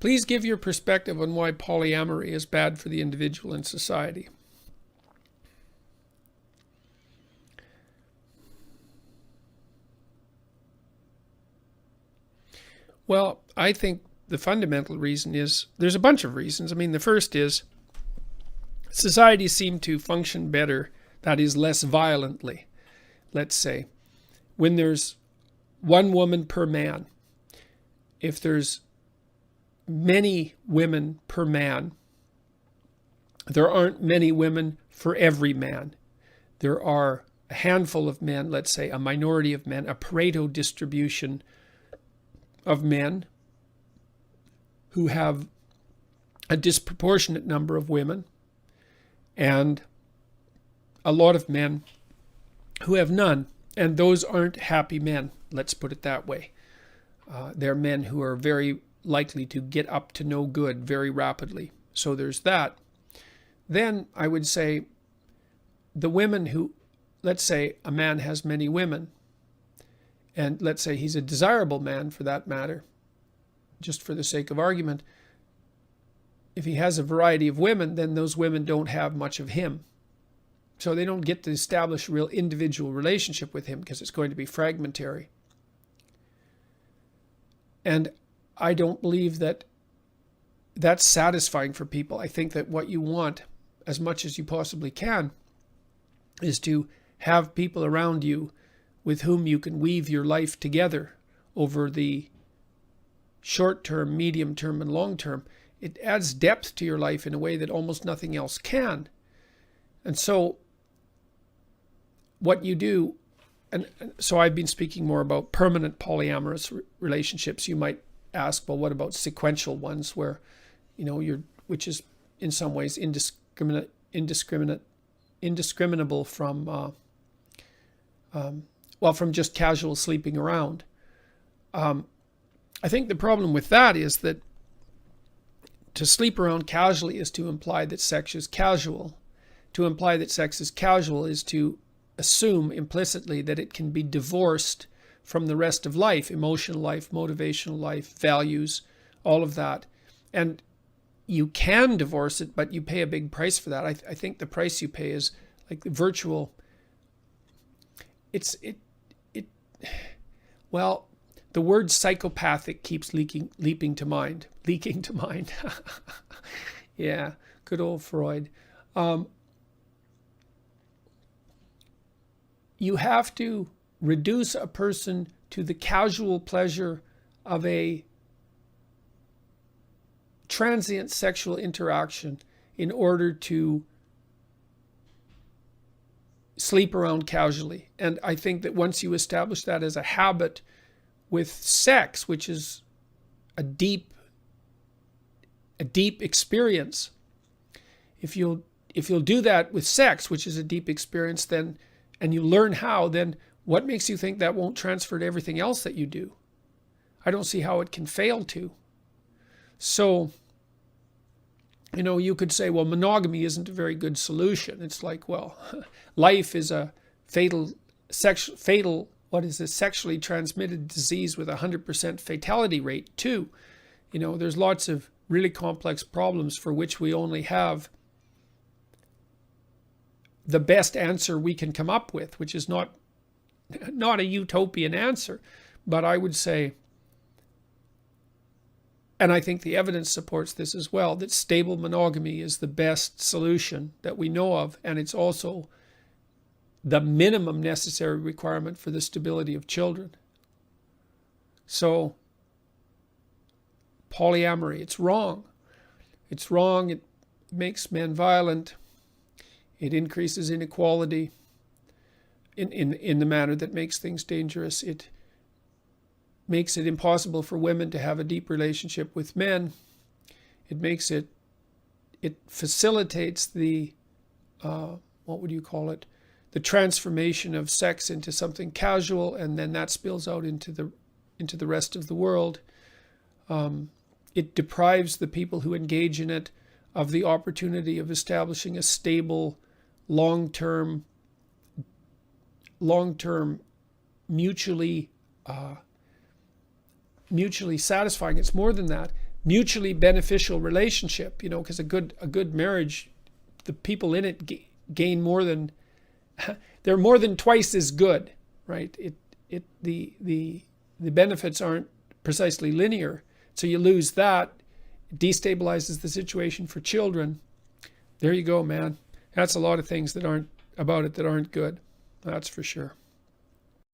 Please give your perspective on why polyamory is bad for the individual and society. Well, I think the fundamental reason is, there's a bunch of reasons. I mean, the first is societies seem to function better, that is, less violently. Let's say, when there's one woman per man, if there's many women per man, there aren't many women for every man. There are a handful of men, let's say a minority of men, a Pareto distribution of men who have a disproportionate number of women, and a lot of men who have none. And those aren't happy men, let's put it that way. They're men who are very likely to get up to no good very rapidly. So there's that. Then I would say the women who, let's say a man has many women, and let's say he's a desirable man for that matter, just for the sake of argument, if he has a variety of women, then those women don't have much of him. So they don't get to establish a real individual relationship with him because it's going to be fragmentary. And I don't believe that that's satisfying for people. I think that what you want, as much as you possibly can, is to have people around you with whom you can weave your life together over the short term, medium term, and long term. It adds depth to your life in a way that almost nothing else can. And so what you do, and so I've been speaking more about permanent polyamorous relationships. You might ask, well, what about sequential ones where, which is in some ways indiscriminable from, from just casual sleeping around. I think the problem with that is that to sleep around casually is to imply that sex is casual. To imply that sex is casual is to assume implicitly that it can be divorced from the rest of life, emotional life, motivational life, values, all of that. And you can divorce it, but you pay a big price for that. I think the price you pay is like the virtual. The word psychopathic keeps leaping to mind. Yeah, good old Freud. You have to reduce a person to the casual pleasure of a transient sexual interaction in order to sleep around casually. And I think that once you establish that as a habit with sex, which is a deep experience, if you'll do that with sex, which is a deep experience, then, and you learn how, then what makes you think that won't transfer to everything else that you do? I don't see how it can fail to. So, you could say, well, monogamy isn't a very good solution. It's like, well, life is a sexually transmitted disease with a 100% fatality rate too. There's lots of really complex problems for which we only have the best answer we can come up with, which is not a utopian answer, but I would say, and I think the evidence supports this as well, that stable monogamy is the best solution that we know of, and it's also the minimum necessary requirement for the stability of children. So, polyamory, it's wrong. It's wrong. It makes men violent. It increases inequality in the manner that makes things dangerous. It makes it impossible for women to have a deep relationship with men. It facilitates the, the transformation of sex into something casual, and then that spills out into the rest of the world. It deprives the people who engage in it of the opportunity of establishing a stable, long-term, mutually satisfying. It's more than that. mutually beneficial relationship, you know, because a good marriage, the people in it gain more than, they're more than twice as good, right? The benefits aren't precisely linear. So you lose that, it destabilizes the situation for children. There you go, man. That's a lot of things that aren't about it that aren't good. That's for sure.